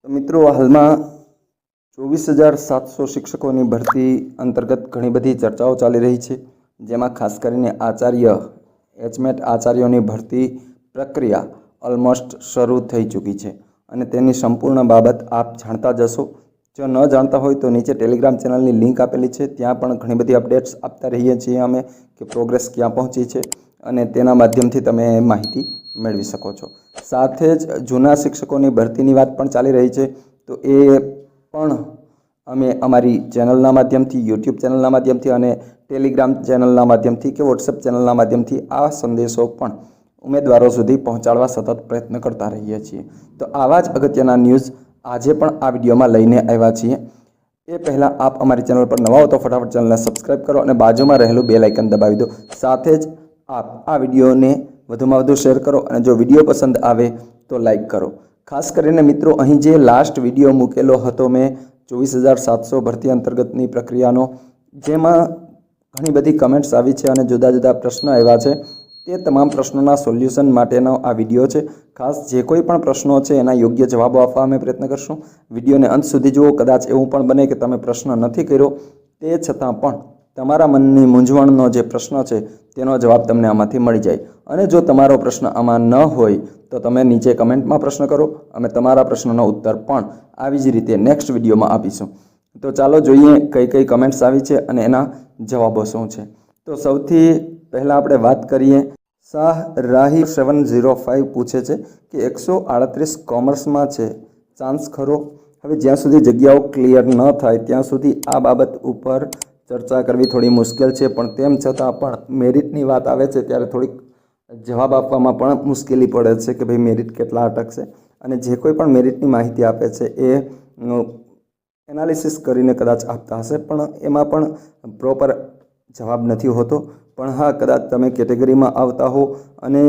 તો મિત્રો હાલમાં 24,700 શિક્ષકોની ભરતી અંતર્ગત ઘણી બધી ચર્ચાઓ ચાલી રહી છે, જેમાં ખાસ કરીને આચાર્ય એચમેટ આચાર્યોની ભરતી પ્રક્રિયા ઓલમોસ્ટ શરૂ થઈ ચૂકી છે અને તેની સંપૂર્ણ બાબત આપ જાણતા જશો। જો ન જાણતા હોય તો નીચે ટેલિગ્રામ ચેનલની લિંક આપેલી છે, ત્યાં પણ ઘણી બધી અપડેટ્સ આપતા રહીએ છીએ અમે કે પ્રોગ્રેસ ક્યાં પહોંચી છે અને તેના માધ્યમથી તમે માહિતી મેળવી શકો છો। સાથે જ જૂના શિક્ષકોની ભરતીની વાત પણ ચાલી રહી છે, તો એ પણ અમે અમારી ચેનલના માધ્યમથી, યુટ્યુબ ચેનલના માધ્યમથી અને ટેલિગ્રામ ચેનલના માધ્યમથી કે વોટ્સએપ ચેનલના માધ્યમથી આ સંદેશો પણ ઉમેદવારો સુધી પહોંચાડવા સતત પ્રયત્ન કરતા રહીએ છીએ। તો આવા જ અગત્યના ન્યૂઝ આજે પણ આ વિડીયોમાં લઈને આવ્યા છીએ। એ પહેલાં આપ અમારી ચેનલ પર નવા હો તો ફટાફટ ચેનલને સબસ્ક્રાઈબ કરો અને બાજુમાં રહેલું બેલ આઇકન દબાવી દો। સાથે જ આપ આ વિડીયોને વધુમાં વધુ શેર કરો અને જો વિડીયો પસંદ આવે તો લાઈક કરો। ખાસ કરીને મિત્રો, અહીં જે લાસ્ટ વિડીયો મૂકેલો હતો મેં 24,700 ભરતી અંતર્ગતની પ્રક્રિયાનો, જેમાં ઘણી બધી કમેન્ટ્સ આવી છે અને જુદા જુદા પ્રશ્નો આવ્યા છે, તે તમામ પ્રશ્નોના સોલ્યુશન માટેનો આ વિડીયો છે। ખાસ જે કોઈ પણ પ્રશ્નો છે એના યોગ્ય જવાબો આપવા અમે પ્રયત્ન કરશું। વિડીયોને અંત સુધી જુઓ। કદાચ એવું પણ બને કે તમે પ્રશ્ન નથી કર્યો, તે છતાં પણ તમારા મનની મૂંઝવણનો જે પ્રશ્ન છે તેનો જવાબ તમને આમાંથી મળી જાય। અને જો તમારો પ્રશ્ન આમાં ન હોય તો તમે નીચે કમેન્ટમાં પ્રશ્ન કરો, અમે તમારા પ્રશ્નનો ઉત્તર પણ આવી જ રીતે નેક્સ્ટ વિડીયોમાં આપીશું। તો ચાલો જોઈએ કઈ કઈ કમેન્ટ્સ આવી છે અને એના જવાબો શું છે। તો સૌથી પહેલાં આપણે વાત કરીએ, શાહ રાહી 705 પૂછે છે કે 138 કોમર્સમાં છે, ચાન્સ ખરો? હવે જ્યાં સુધી જગ્યાઓ ક્લિયર ન થાય ત્યાં સુધી આ બાબત ઉપર ચર્ચા કરવી થોડી મુશ્કેલ છે, પણ તેમ છતાં પણ મેરિટની વાત આવે છે ત્યારે થોડીક જવાબ આપવામાં પણ મુશ્કેલી પડે છે કે ભાઈ મેરિટ કેટલા અટકશે, અને જે કોઈ પણ મેરિટની માહિતી આપે છે એ એનાલિસિસ કરીને કદાચ આપતા હશે, પણ એમાં પણ પ્રોપર જવાબ નથી હોતો। પણ હા, કદાચ તમે કેટેગરીમાં આવતા હો અને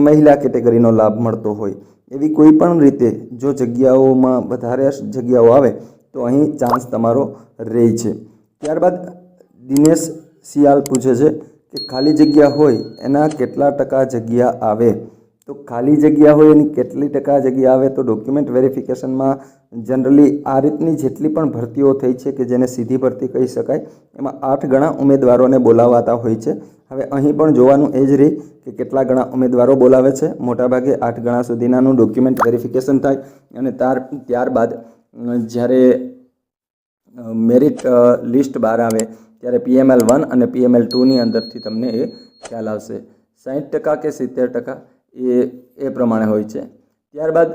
મહિલા કેટેગરીનો લાભ મળતો હોય, એવી કોઈ પણ રીતે જો જગ્યાઓમાં વધારે જગ્યાઓ આવે તો અહીં ચાન્સ તમારો રહે છે। ત્યારબાદ દિનેશ સિયાલ પૂછે છે કે ખાલી જગ્યા હોય એના કેટલા ટકા જગ્યા આવે? તો ખાલી જગ્યા હોય એની કેટલી ટકા જગ્યા આવે તો ડોક્યુમેન્ટ વેરિફિકેશનમાં જનરલી આ રીતની જેટલી પણ ભરતીઓ થઈ છે કે જેને સીધી ભરતી કહી શકાય, એમાં 8 ગણા ઉમેદવારોને બોલાવાતા હોય છે। હવે અહીં પણ જોવાનું એ જ રહી કે કેટલા ગણા ઉમેદવારો બોલાવે છે। મોટાભાગે 8 ગણા સુધીનાનું ડોક્યુમેન્ટ વેરિફિકેશન થાય અને ત્યારબાદ જ્યારે મેરિટ લિસ્ટ બહાર આવે ત્યારે PML 1 અને PML 2ની અંદરથી તમને એ ખ્યાલ આવશે। 60% કે 70% એ પ્રમાણે હોય છે। ત્યારબાદ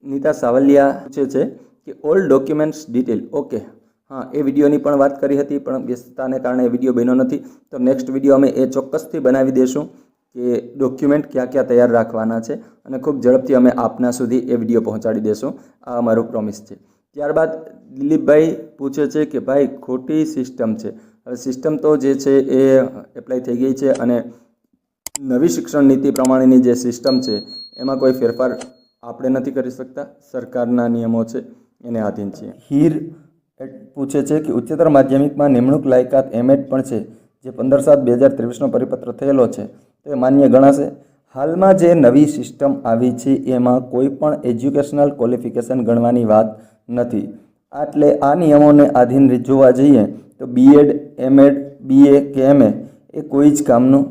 નીતા સાવલિયા પૂછે છે કે ઓલ ડોક્યુમેન્ટ્સ ડિટેલ ઓકે। હા, એ વિડીયોની પણ વાત કરી હતી, પણ વ્યસ્તતાને કારણે એ વિડીયો બન્યો નથી। તો નેક્સ્ટ વિડીયો અમે એ ચોક્કસથી બનાવી દઈશું કે ડોક્યુમેન્ટ ક્યાં ક્યાં તૈયાર રાખવાના છે અને ખૂબ ઝડપથી અમે આપના સુધી એ વિડીયો પહોંચાડી દઈશું, આ અમારું પ્રોમિસ છે। ત્યારબાદ દિલીપભાઈ પૂછે છે કે ભાઈ ખોટી સિસ્ટમ છે। હવે સિસ્ટમ તો જે છે એ એપ્લાય થઈ ગઈ છે અને નવી શિક્ષણ નીતિ પ્રમાણેની જે સિસ્ટમ છે એમાં કોઈ ફેરફાર આપણે નથી કરી શકતા, સરકારના નિયમો છે એને આધીન છીએ। હીર પૂછે છે કે ઉચ્ચતર માધ્યમિકમાં નિમણૂક લાયકાત એમએડ પણ છે, જે 15/7/2023નો પરિપત્ર થયેલો છે, તે માન્ય ગણાશે? હાલમાં જે નવી સિસ્ટમ આવી છે એમાં કોઈ પણ એજ્યુકેશનલ ક્વોલિફિકેશન ગણવાની વાત નથી, એટલે આ નિયમોને આધીન જોવા જઈએ તો BEd, MEd, BA કે MA એ કોઈ જ કામનું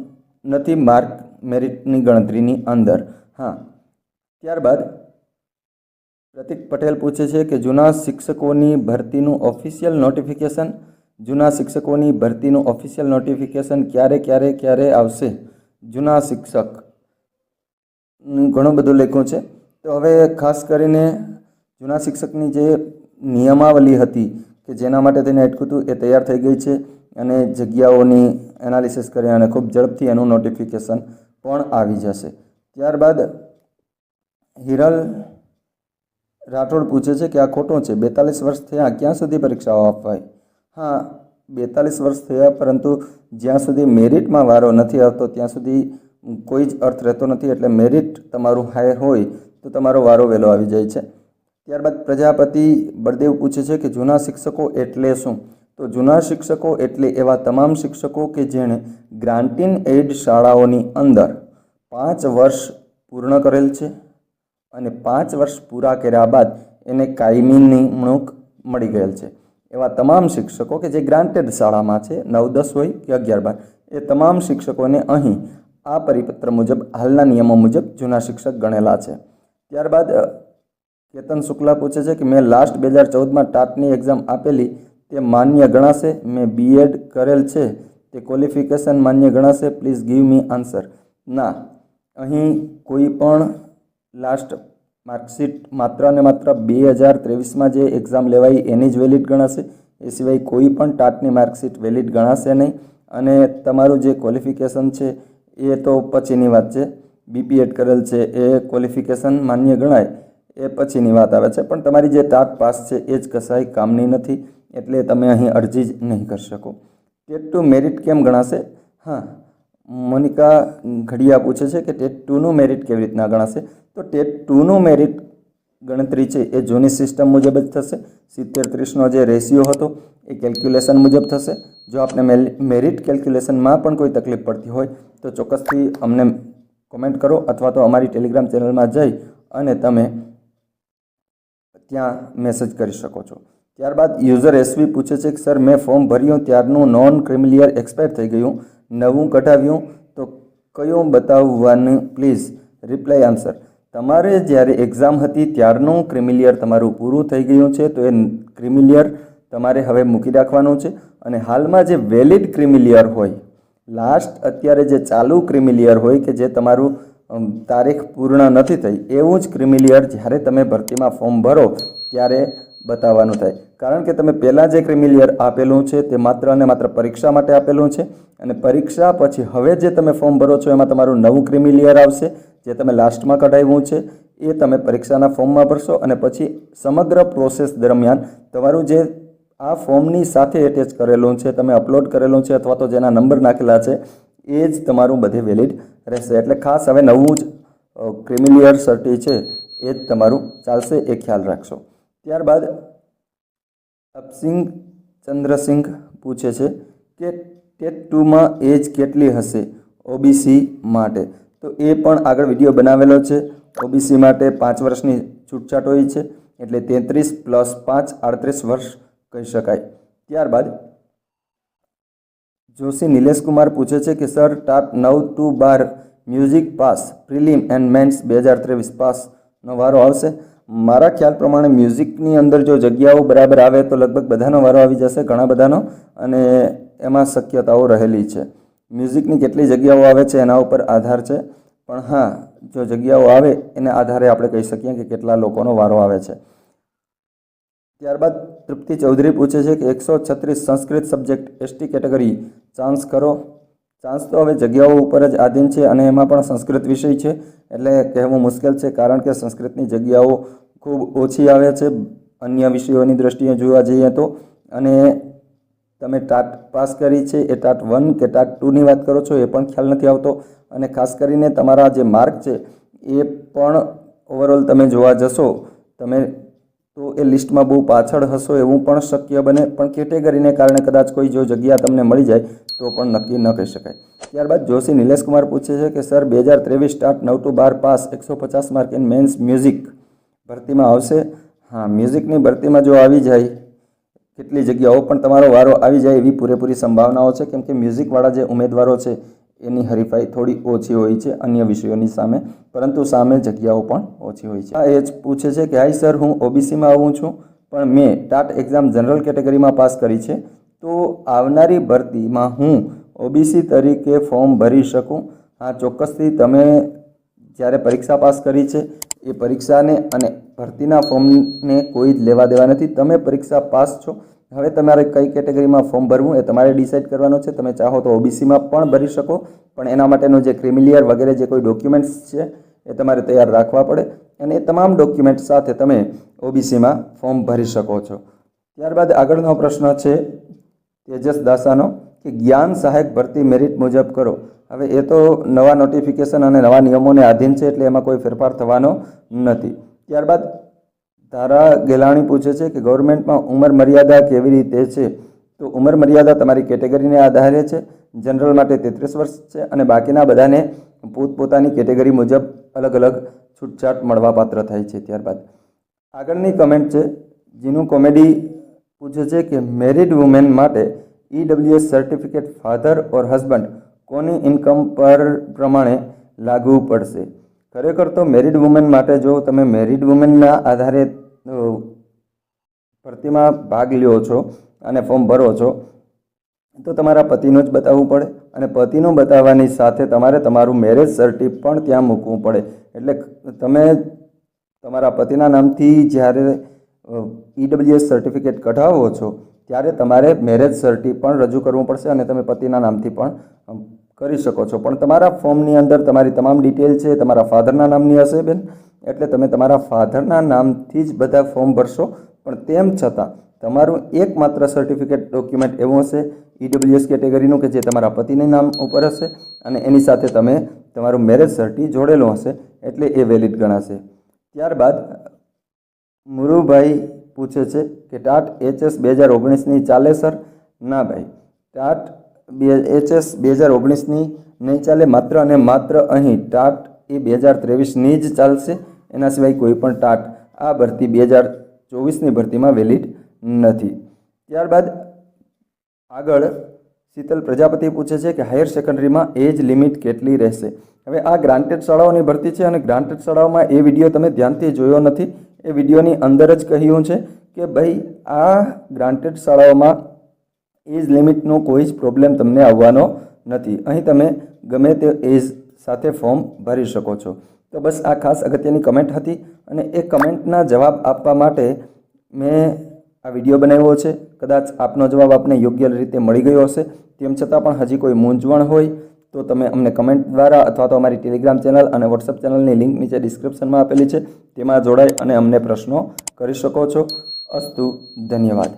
નથી માર્ક મેરિટની ગણતરીની અંદર। હા, ત્યારબાદ પ્રતિક પટેલ પૂછે છે કે જૂના શિક્ષકોની ભરતીનું ઓફિશિયલ નોટિફિકેશન, જૂના શિક્ષકોની ભરતીનું ઓફિશિયલ નોટિફિકેશન ક્યારે આવશે? જૂના શિક્ષક ઘણું બધું લખ્યું છે, તો હવે ખાસ કરીને જૂના શિક્ષકની જે નિયમાવલી હતી કે જેના માટે તેને અટકું હતું એ તૈયાર થઈ ગઈ છે અને જગ્યાઓની એનાલિસિસ કરી અને ખૂબ ઝડપથી એનું નોટિફિકેશન પણ આવી જશે। ત્યારબાદ હિરલ રાઠોડ પૂછે છે કે આ ખોટું છે, 42 વર્ષ થયા ક્યાં સુધી પરીક્ષાઓ અપાય? હા, 42 વર્ષ થયા, પરંતુ જ્યાં સુધી મેરિટમાં વારો નથી આવતો ત્યાં સુધી કોઈ જ અર્થ રહેતો નથી, એટલે મેરિટ તમારું હાઈ હોય તો તમારો વારો વહેલો આવી જાય છે। ત્યારબાદ પ્રજાપતિ બળદેવ પૂછે છે કે જૂના શિક્ષકો એટલે શું? તો જૂના શિક્ષકો એટલે એવા તમામ શિક્ષકો કે જેણે ગ્રાન્ટ ઇન એઇડ શાળાઓની અંદર 5 વર્ષ પૂર્ણ કરેલ છે અને 5 વર્ષ પૂરા કર્યા બાદ એને કાયમી નિમણૂક મળી ગયેલ છે. એવા તમામ શિક્ષકો કે જે ગ્રાન્ટેડ શાળામાં છે, 9-10 હોય કે 11-12, એ તમામ શિક્ષકોને અહીં આ પરિપત્ર મુજબ હાલના નિયમો મુજબ જૂના શિક્ષક ગણેલા છે. ત્યારબાદ કેતન શુક્લા પૂછે છે કે મેં લાસ્ટ 2014માં ટાટની એક્ઝામ આપેલી, તે માન્ય ગણાશે? મેં બીએડ કરેલ છે, તે ક્વોલિફિકેશન માન્ય ગણાશે? Please give me answer. ના, અહીં કોઈ પણ લાસ્ટ માર્કશીટ માત્ર ને માત્ર 2023માં જે એક્ઝામ લેવાઈ એની જ વેલિડ ગણાશે. એ સિવાય કોઈ પણ ટાટની માર્કશીટ વેલિડ ગણાશે નહીં. અને તમારું જે ક્વોલિફિકેશન છે એ તો પછીની વાત છે. બીપીએડ કરેલ છે એ ક્વોલિફિકેશન માન્ય ગણાય એ પછીની વાત આવે છે, પણ તમારી જે ટાટ પાસ છે એ જ કસાય કામની નથી, એટલે તમે અહીં અરજી જ નહીં કરી શકો. ટેટ 2 મેરિટ કેમ ગણાશે? હા, મોનિકા ઘડિયા પૂછે છે કે ટેટ 2નું મેરિટ કેવી રીતના ગણાશે? તો ટેટ 2નું મેરિટ ગણતરી છે એ જૂની સિસ્ટમ મુજબ જ થશે. 70-30નો જે રેશિયો હતો એ કેલ્ક્યુલેશન મુજબ થશે. જો આપને મેરિટ કેલ્ક્યુલેશનમાં પણ કોઈ તકલીફ પડતી હોય તો ચોક્કસથી અમને કોમેન્ટ કરો, અથવા તો અમારી ટેલિગ્રામ ચેનલમાં જઈ અને તમે ત્યાં મેસેજ કરી શકો છો. ત્યારબાદ યુઝર એસવી પૂછે છે કે સર, મેં ફોર્મ ભર્યું ત્યારનું નોન ક્રિમિલિયર એક્સપાયર થઈ ગયું, નવું કઢાવ્યું તો કયું બતાવવાનું? Please reply answer. તમારે જ્યારે એક્ઝામ હતી ત્યારનું ક્રિમિલિયર તમારું પૂરું થઈ ગયું છે, તો એ ક્રિમિલિયર તમારે હવે મૂકી રાખવાનું છે. અને હાલમાં જે વેલિડ ક્રિમિલિયર હોય, લાસ્ટ અત્યારે જે ચાલુ ક્રિમિલિયર હોય કે જે તમારું તારીખ પૂર્ણ નથી થઈ, એવું જ ક્રિમિલિયર જ્યારે તમે ભરતીમાં ફોર્મ ભરો ત્યારે બતાવવાનું થાય. કારણ કે તમે પહેલાં જે ક્રિમિલિયર આપેલું છે તે માત્ર અને માત્ર પરીક્ષા માટે આપેલું છે, અને પરીક્ષા પછી હવે જે તમે ફોર્મ ભરો છો એમાં તમારું નવું ક્રિમિલિયર આવશે, જે તમે લાસ્ટમાં કઢાવ્યું છે એ તમે પરીક્ષાના ફોર્મમાં ભરશો. અને પછી સમગ્ર પ્રોસેસ દરમિયાન તમારું જે આ ફોર્મની સાથે એટેચ કરેલું છે, તમે અપલોડ કરેલું છે, અથવા તો જેના નંબર નાખેલા છે એ જ તમારું બધે વેલિડ રહેશે. એટલે ખાસ હવે નવું જ ક્રિમિલિયર સર્ટી છે એ જ તમારું ચાલશે, એ ખ્યાલ રાખશો. ત્યારબાદ અપસિંગ ચંદ્રસિંહ પૂછે છે કે ટેટ 2માં એજ કેટલી હશે ઓબીસી માટે? તો એ પણ આગળ વિડીયો બનાવેલો છે. ઓબીસી માટે 5 વર્ષની છૂટછાટ હોય છે, એટલે 33 + 5 38 વર્ષ કહી શકાય. ત્યારબાદ જોશી નિલેશકુમાર પૂછે છે કે sir, TAT 9 to 12 music pass prelim and mains 2023 પાસનો વારો આવશે? મારા ખ્યાલ પ્રમાણે મ્યુઝિકની અંદર જો જગ્યાઓ બરાબર આવે તો લગભગ બધાનો વારો આવી જશે, ઘણા બધાનો, અને એમાં શક્યતાઓ રહેલી છે. મ્યુઝિકની કેટલી જગ્યાઓ આવે છે એના ઉપર આધાર છે, પણ હા, જો જગ્યાઓ આવે એના આધારે આપણે કહી શકીએ કે કેટલા લોકોનો વારો આવે છે. ત્યારબાદ તૃપ્તિ ચૌધરી પૂછે છે કે 136 Sanskrit subject ST category chance કરો? ચાન્સ તો હવે જગ્યાઓ ઉપર જ આધીન છે, અને એમાં પણ સંસ્કૃત વિષય છે એટલે કહેવું મુશ્કેલ છે, કારણ કે સંસ્કૃતની જગ્યાઓ ખૂબ ઓછી આવે છે અન્ય વિષયોની દ્રષ્ટિએ જોવા જઈએ તો. અને તમે ટાટ પાસ કરી છે એ ટાટ 1 કે ટાટ 2ની વાત કરો છો એ પણ ખ્યાલ નથી આવતો. અને ખાસ કરીને તમારા જે માર્ક છે એ પણ ઓવરઓલ તમે જોવા જશો તમે તો એ લિસ્ટમાં બહુ પાછળ હશો એવું પણ શક્ય બને, પણ કેટેગરીને કારણે કદાચ કોઈ જો જગ્યા તમને મળી જાય તો પણ નક્કી ન કહી શકાય. ત્યારબાદ જોશી નિલેશકુમાર પૂછે છે કે sir, 2023 TAT 9 to 12 pass 150 mark in mains music ભરતીમાં આવશે? હા, મ્યુઝિકની ભરતીમાં જો આવી જાય, કેટલી જગ્યાઓ પણ તમારો વારો આવી જાય એવી પૂરેપૂરી સંભાવનાઓ છે, કેમ કે મ્યુઝિકવાળા જે ઉમેદવારો છે એની હરીફાઈ થોડી ઓછી હોય છે અન્ય વિષયોની સામે, પરંતુ સામે જગ્યાઓ પણ ઓછી હોય છે. આ એ જ પૂછે છે કે હાઈ સર, હું ઓબીસીમાં આવું છું, પણ મેં ટાટ એક્ઝામ જનરલ કેટેગરીમાં પાસ કરી છે, તો આવનારી ભરતીમાં હું ઓબીસી તરીકે ફોર્મ ભરી શકું? હા, ચોક્કસથી. તમે જ્યારે પરીક્ષા પાસ કરી છે એ પરીક્ષાને અને ભરતીના ફોર્મને કોઈ જ લેવા દેવા નથી. તમે પરીક્ષા પાસ છો, હવે તમારે કઈ કેટેગરીમાં ફોર્મ ભરવું એ તમારે ડિસાઇડ કરવાનું છે. તમે ચાહો તો ઓબીસીમાં પણ ભરી શકો, પણ એના માટેનું જે ક્રિમિલિયર વગેરે જે કોઈ ડોક્યુમેન્ટ્સ છે એ તમારે તૈયાર રાખવા પડે, અને એ તમામ ડોક્યુમેન્ટ સાથે તમે ઓબીસીમાં ફોર્મ ભરી શકો છો. ત્યારબાદ આગળનો પ્રશ્ન છે તેજસ દાસાનો કે જ્ઞાન સહાયક ભરતી મેરિટ મુજબ કરો. હવે એ તો નવા નોટિફિકેશન અને નવા નિયમોને આધીન છે, એટલે એમાં કોઈ ફેરફાર થવાનો નથી. ત્યારબાદ તારા ગેલાણી પૂછે છે કે ગવર્મેન્ટમાં ઉંમર મર્યાદા કેવી રીતે છે? તો ઉંમર મર્યાદા તમારી કેટેગરીને આધારે છે. જનરલ માટે 33 વર્ષ છે, અને બાકીના બધાને પોતપોતાની કેટેગરી મુજબ અલગ અલગ છૂટછાટ મળવાપાત્ર થાય છે. ત્યારબાદ આગળની કમેન્ટ છે જેનું કોમેડી પૂછે છે કે મેરિડ વુમેન માટે EWS સર્ટિફિકેટ ફાધર ઓર હસબન્ડ કોની ઇન્કમ પર પ્રમાણે લાગુ પડશે? ખરેખર તો મેરિડ વુમેન માટે જો તમે મેરિડ વુમેનના આધારે ભરતીમાં ભાગ લ્યો છો અને ફોર્મ ભરો છો તો તમારા પતિનું જ બતાવવું પડે અને પતિનું બતાવવાની સાથે તમારે તમારું મેરેજ સર્ટિ પણ ત્યાં મૂકવું પડે. એટલે તમે તમારા પતિના નામથી જ્યારે EWS સર્ટિફિકેટ કઢાવો છો ત્યારે તમારે મેરેજ સર્ટિ પણ રજૂ કરવું પડશે અને તમે પતિના નામથી પણ કરી શકો છો. પણ તમારા ફોર્મની અંદર તમારી તમામ ડિટેલ છે તમારા ફાધરના નામની હશે બેન, એટલે તમે તમારા ફાધરના નામથી જ બધા ફોર્મ ભરશો. પણ તેમ છતાં તમારું એકમાત્ર સર્ટિફિકેટ ડોક્યુમેન્ટ એવું હશે EWS કેટેગરીનું કે જે તમારા પતિના નામ ઉપર હશે અને એની સાથે તમે તમારું મેરેજ સર્ટિ જોડેલું હશે એટલે એ વેલિડ ગણાશે. ત્યારબાદ મુરુભાઈ પૂછે છે કે ટાટ HS 2019ની ચાલે સર? ના ભાઈ, ટાટ HS 2019ની નહીં ચાલે. માત્ર અને માત્ર અહીં ટાટ એ 2023ની જ ચાલશે. એના સિવાય કોઈ પણ ટાટ આ ભરતી 2024ની ભરતીમાં વેલિડ નથી. ત્યારબાદ આગળ શીતલ પ્રજાપતિ પૂછે છે કે હાયર સેકન્ડરીમાં એજ લિમિટ કેટલી રહેશે? હવે આ ગ્રાન્ટેડ શાળાઓની ભરતી છે અને ગ્રાન્ટેડ શાળાઓમાં એ વિડીયો તમે ધ્યાનથી જોયો નથી. એ વિડીયોની અંદર જ કહ્યું છે કે ભાઈ આ ગ્રાન્ટેડ શાળાઓમાં એજ લિમિટનો કોઈ જ પ્રોબ્લેમ તમને આવવાનો નથી. અહીં તમે ગમે તે એજ સાથે ફોર્મ ભરી શકો છો. તો બસ આ ખાસ અગત્યની કમેન્ટ હતી અને એ કમેન્ટના જવાબ આપવા માટે મેં આ વિડીયો બનાવ્યો છે. કદાચ આપનો જવાબ આપને યોગ્ય રીતે મળી ગયો હશે. તેમ છતાં પણ હજી કોઈ મૂંઝવણ હોય તો તમે અમને કમેન્ટ દ્વારા અથવા તો અમારી ટેલિગ્રામ ચેનલ અને વોટ્સઅપ ચેનલની લિંક નીચે ડિસ્ક્રિપ્શનમાં આપેલી છે તેમાં જોડાઈ અને અમને પ્રશ્નો કરી શકો છો. અસ્તુ, ધન્યવાદ.